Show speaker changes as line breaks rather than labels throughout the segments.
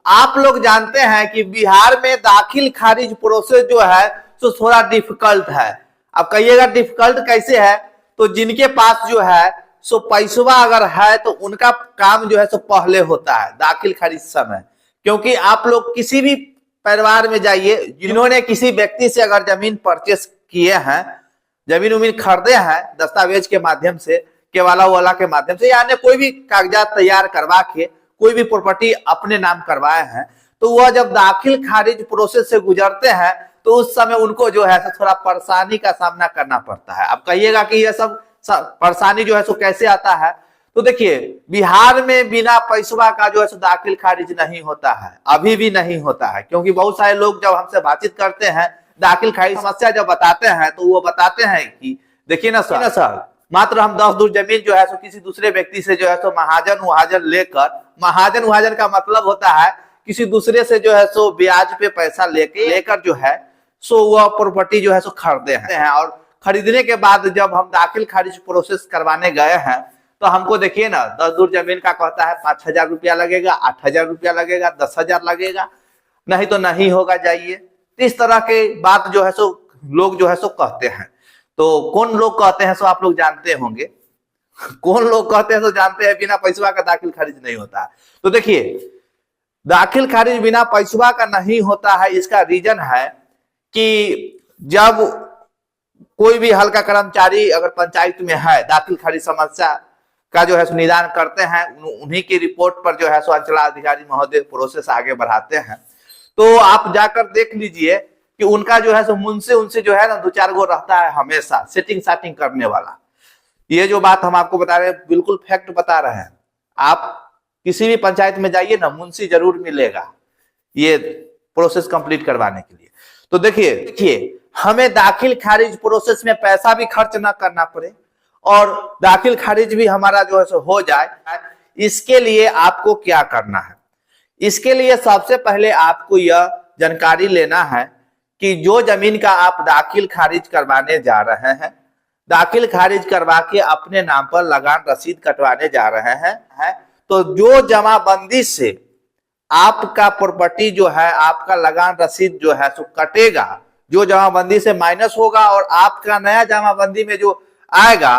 आप लोग जानते हैं कि बिहार में दाखिल खारिज प्रोसेस जो है तो थोड़ा डिफिकल्ट है। अब कहिएगा डिफिकल्ट कैसे है, तो जिनके पास जो है सो पैसवा अगर है तो उनका काम जो है सो पहले होता है दाखिल खारिज समय। क्योंकि आप लोग किसी भी परिवार में जाइए, जिन्होंने किसी व्यक्ति से अगर जमीन परचेस किए हैं, जमीन उमीन खरीदे हैं दस्तावेज के माध्यम से, केवाला वाला के माध्यम से, या अन्य कोई भी कागजात तैयार करवा के कोई भी प्रॉपर्टी अपने नाम करवाए हैं, तो वह जब दाखिल खारिज प्रोसेस से गुजरते हैं तो उस समय उनको जो है थोड़ा परेशानी का सामना करना पड़ता है। अब कहिएगा कि यह सब परेशानी जो है सो कैसे आता है, तो देखिए बिहार में बिना पैसवा का जो है सो दाखिल खारिज नहीं होता है, अभी भी नहीं होता है। क्योंकि बहुत सारे लोग जब हमसे बातचीत करते हैं दाखिल खारिज समस्या जब बताते हैं तो वो बताते हैं कि देखिए ना सर, मात्र हम 10 दूर जमीन जो है सो किसी दूसरे व्यक्ति से जो है सो महाजन लेकर, महाजन का मतलब होता है किसी दूसरे से जो है सो ब्याज पे पैसा लेकर जो है सो वह प्रॉपर्टी जो है सो खरीदे हैं। और खरीदने के बाद जब हम दाखिल खारिज प्रोसेस करवाने गए हैं तो हमको देखिए ना 10 दूर जमीन का कहता है 5,000 रुपया लगेगा, 8,000 रुपया लगेगा, 10,000 लगेगा, नहीं तो नहीं होगा जाइए। इस तरह के बात जो है सो लोग जो है सो कहते हैं। तो कौन लोग कहते हैं सो आप लोग जानते होंगे, कौन लोग कहते हैं सो जानते हैं बिना पैसवा का दाखिल खारिज नहीं होता है। तो देखिए दाखिल खारिज बिना पैसवा का नहीं होता है, इसका रीजन है कि जब कोई भी हल्का कर्मचारी अगर पंचायत में है दाखिल खारिज समस्या का जो है सो निदान करते हैं, उन्हीं की रिपोर्ट पर जो है सो अंचलाधिकारी महोदय प्रोसेस आगे बढ़ाते हैं। तो आप जाकर देख लीजिए कि उनका जो है सो मुंशी उनसे जो है ना 2-4 गो रहता है हमेशा सेटिंग करने वाला। ये जो बात हम आपको बता रहे हैं बिल्कुल फैक्ट बता रहे हैं। आप किसी भी पंचायत में जाइए ना, मुंशी जरूर मिलेगा ये प्रोसेस कंप्लीट करवाने के लिए। तो देखिए हमें दाखिल खारिज प्रोसेस में पैसा भी खर्च ना करना पड़े और दाखिल खारिज भी हमारा जो है सो हो जाए, इसके लिए आपको क्या करना है? इसके लिए सबसे पहले आपको यह जानकारी लेना है कि जो जमीन का आप दाखिल खारिज करवाने जा रहे हैं, दाखिल खारिज करवा के अपने नाम पर लगान रसीद कटवाने जा रहे हैं, तो जो जमाबंदी से आपका प्रॉपर्टी जो है, आपका लगान रसीद जो है सो कटेगा, जो जमाबंदी से माइनस होगा और आपका नया जमाबंदी में जो आएगा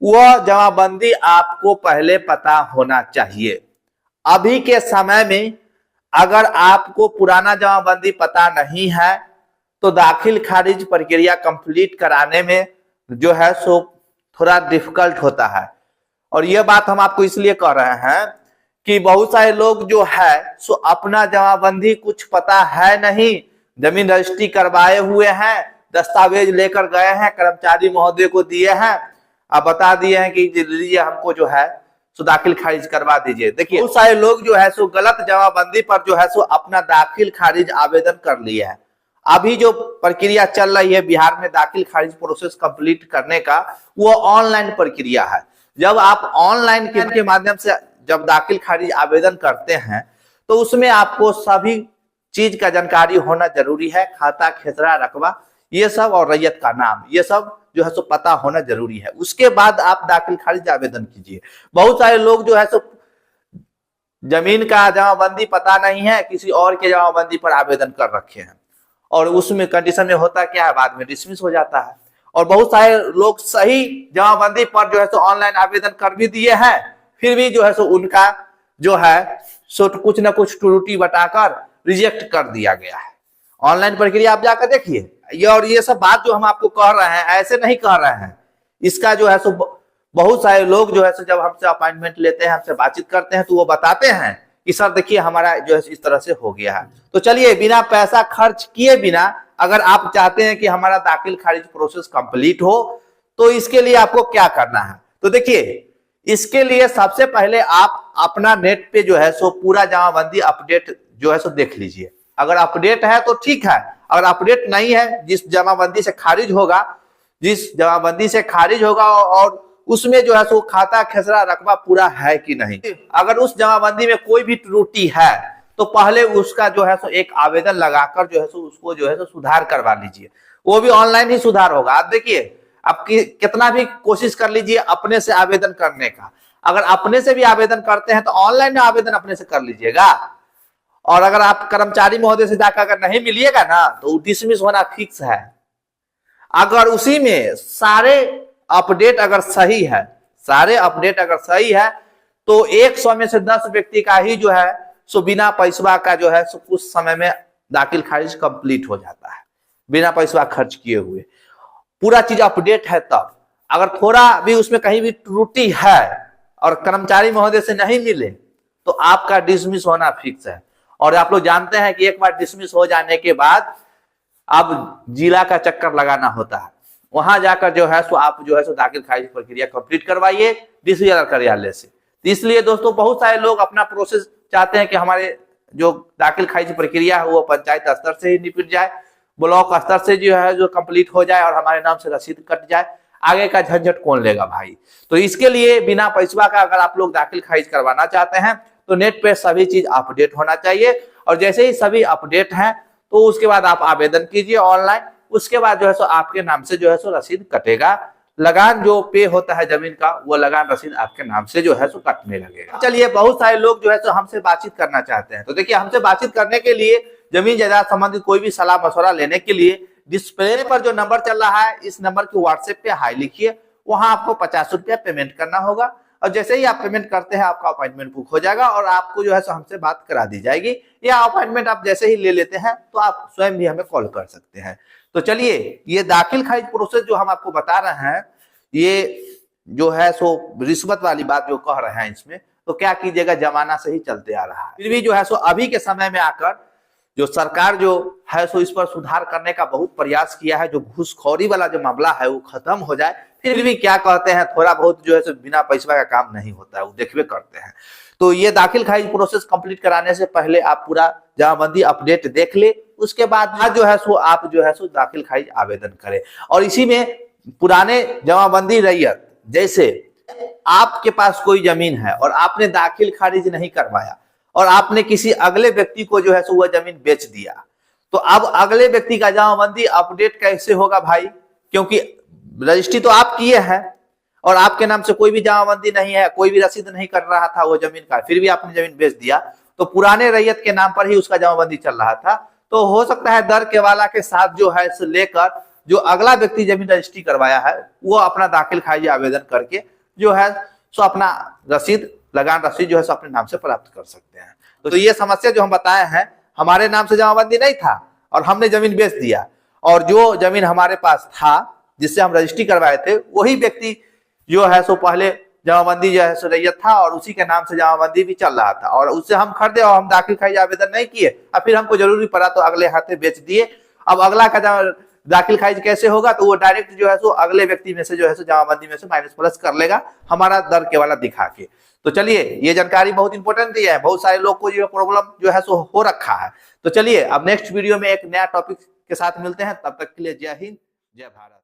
वह जमाबंदी आपको पहले पता होना चाहिए। अभी के समय में अगर आपको पुराना जमाबंदी पता नहीं है तो दाखिल खारिज प्रक्रिया कंप्लीट कराने में जो है सो थोड़ा डिफिकल्ट होता है। और यह बात हम आपको इसलिए कह रहे हैं कि बहुत सारे लोग जो है सो अपना जमाबंदी कुछ पता है नहीं, जमीन रजिस्ट्री करवाए हुए हैं, दस्तावेज लेकर गए हैं, कर्मचारी महोदय को दिए हैं, अब बता दिए हैं कि लीजिए हमको जो है सो दाखिल खारिज करवा दीजिए। देखिए बहुत सारे लोग जो है सो गलत जमाबंदी पर जो है सो अपना दाखिल खारिज आवेदन कर लिए है। अभी जो प्रक्रिया चल रही है बिहार में दाखिल खारिज प्रोसेस कंप्लीट करने का, वो ऑनलाइन प्रक्रिया है। जब आप ऑनलाइन के माध्यम से जब दाखिल खारिज आवेदन करते हैं तो उसमें आपको सभी चीज का जानकारी होना जरूरी है, खाता खेसरा रकबा ये सब और रैयत का नाम ये सब जो है सो पता होना जरूरी है। उसके बाद आप दाखिल खारिज आवेदन कीजिए। बहुत सारे लोग जो है सो जमीन का जमाबंदी पता नहीं है, किसी और के जमाबंदी पर आवेदन कर रखे हैं और उसमें कंडीशन में होता क्या है, बाद में डिसमिस हो जाता है। और बहुत सारे लोग सही जमाबंदी पर जो है सो ऑनलाइन आवेदन कर भी दिए हैं, फिर भी जो है सो उनका जो है सो कुछ ना कुछ त्रुटि बताकर रिजेक्ट कर दिया गया है। ऑनलाइन प्रक्रिया आप जाकर देखिए। और ये सब बात जो हम आपको कह रहे हैं ऐसे नहीं कह रहे हैं, इसका जो है सो बहुत सारे लोग जो है सो जब हमसे अपॉइंटमेंट लेते हैं, हमसे बातचीत करते हैं तो वो बताते हैं कि सर देखिए हमारा जो है इस तरह से हो गया है। तो चलिए बिना पैसा खर्च किए बिना अगर आप चाहते हैं कि हमारा दाखिल खारिज प्रोसेस कंप्लीट हो तो इसके लिए आपको क्या करना है? तो देखिए इसके लिए सबसे पहले आप अपना नेट पे जो है सो पूरा जमाबंदी अपडेट जो है सो देख लीजिए। अगर अपडेट है तो ठीक है, अगर अपडेट नहीं है, जिस जमाबंदी से खारिज होगा और उसमें जो है सो खाता खेसरा रकबा पूरा है कि नहीं, अगर उस जमाबंदी में कोई भी त्रुटि है तो पहले उसका जो है सो एक आवेदन लगाकर जो है सो उसको जो है सो सुधार करवा लीजिए। वो भी ऑनलाइन ही सुधार होगा। आप देखिए आप कितना भी कोशिश कर लीजिए अपने से आवेदन करने का, अगर अपने से भी आवेदन करते हैं तो ऑनलाइन आवेदन अपने से कर लीजिएगा और अगर आप कर्मचारी महोदय से जाकर अगर नहीं मिलिएगा ना तो डिसमिस होना फिक्स है। अगर उसी में सारे अपडेट अगर सही है, सारे अपडेट अगर सही है तो 100 में से 10 व्यक्ति का ही जो है सो बिना पैसवा का जो है सो कुछ समय में दाखिल खारिज कंप्लीट हो जाता है, बिना पैसवा खर्च किए हुए। पूरा चीज अपडेट है। तब अगर थोड़ा भी उसमें कहीं भी त्रुटि है और कर्मचारी महोदय से नहीं मिले तो आपका डिसमिस होना फिक्स है। और आप लोग जानते हैं कि एक बार डिसमिस हो जाने के बाद अब जिला का चक्कर लगाना होता है, वहां जाकर जो है सो आप जो है सो दाखिल खारिज प्रक्रिया कंप्लीट करवाइए डीसीएल कार्यालय से। तो इसलिए दोस्तों बहुत सारे लोग अपना प्रोसेस चाहते हैं कि हमारे जो दाखिल खारिज प्रक्रिया है वो पंचायत स्तर से ही निपट जाए, ब्लॉक स्तर से जो है जो कंप्लीट हो जाए और हमारे नाम से रसीद कट जाए। आगे का झंझट कौन लेगा भाई। तो इसके लिए बिना पैसवा का अगर आप लोग दाखिल खारिज करवाना चाहते हैं तो नेट पे सभी चीज अपडेट होना चाहिए। और जैसे ही सभी अपडेट हैं तो उसके बाद आप आवेदन कीजिए ऑनलाइन। उसके बाद जो है सो आपके नाम से जो है सो रसीद कटेगा। लगान जो पे होता है जमीन का वो लगान रसीद आपके नाम से जो है सो कटने लगेगा। चलिए बहुत सारे लोग जो है सो हमसे बातचीत करना चाहते हैं। तो देखिए हमसे बातचीत करने के लिए, जमीन जायदाद संबंधित कोई भी सलाह मशवरा लेने के लिए डिस्प्ले पर जो नंबर चल रहा है इस नंबर के व्हाट्सएप पे हाई लिखिए। वहां आपको 50 रुपया पेमेंट करना होगा और जैसे ही आप पेमेंट करते हैं आपका अपॉइंटमेंट बुक हो जाएगा और आपको जो है सो हमसे बात करा दी जाएगी। या अपॉइंटमेंट आप जैसे ही ले लेते हैं तो आप स्वयं भी हमें कॉल कर सकते हैं। तो चलिए ये दाखिल खारिज प्रोसेस जो हम आपको बता रहे हैं ये जो है सो रिश्वत वाली बात जो कह रहे हैं इसमें, तो क्या कीजिएगा, जमाना से ही चलते आ रहा है। फिर भी जो है सो अभी के समय में आकर जो सरकार जो है सो इस पर सुधार करने का बहुत प्रयास किया है। जो घूसखोरी वाला जो मामला है वो खत्म हो जाए। फिर भी क्या कहते हैं, थोड़ा बहुत जो है सो बिना पैसा का काम नहीं होता है, वो देखबे करते हैं। तो ये दाखिल खारिज प्रोसेस कंप्लीट कराने से पहले आप पूरा जमाबंदी अपडेट देख ले, उसके बाद जो है सो आप जो है सो दाखिल खारिज आवेदन करें। और इसी में पुराने जमाबंदी रैयत, जैसे आपके पास कोई जमीन है और आपने दाखिल खारिज नहीं करवाया और आपने किसी अगले व्यक्ति को जो है सो वह जमीन बेच दिया, तो अब अगले व्यक्ति का जमाबंदी अपडेट कैसे होगा भाई, क्योंकि रजिस्ट्री तो आप किए हैं और आपके नाम से कोई भी जमाबंदी नहीं है, कोई भी रसीद नहीं कर रहा था वो जमीन का, फिर भी आपने जमीन बेच दिया। तो पुराने रैयत के नाम पर ही उसका जमाबंदी चल रहा था। तो हो सकता है दर केवाला के साथ जो है लेकर जो अगला व्यक्ति जमीन रजिस्ट्री करवाया है वो अपना दाखिल खारिज आवेदन करके जो है सो अपना रसीद, लगान रसीद जो है सो अपने नाम से प्राप्त कर सकते हैं। तो ये समस्या जो हम बताए हैं, हमारे नाम से जमाबंदी नहीं था और हमने जमीन बेच दिया और जो जमीन हमारे पास था जिससे हम रजिस्ट्री करवाए थे वही व्यक्ति जो है सो पहले जमाबंदी जो है सो रैयत था और उसी के नाम से जमाबंदी भी चल रहा था और उससे हम खरीदे और हम दाखिल खारिज आवेदन नहीं किए और फिर हमको जरूरी पड़ा तो अगले हाथे बेच दिए। अब अगला का दाखिल खारिज कैसे होगा, तो वो डायरेक्ट जो है सो अगले व्यक्ति में से जो है सो जमाबंदी में से माइनस प्लस कर लेगा हमारा दर केवाला दिखा के। तो चलिए ये जानकारी बहुत इंपॉर्टेंट दी है, बहुत सारे लोग को ये प्रॉब्लम जो है सो हो रखा है। तो चलिए अब नेक्स्ट वीडियो में एक नया टॉपिक के साथ मिलते हैं, तब तक के लिए जय हिंद जय भारत।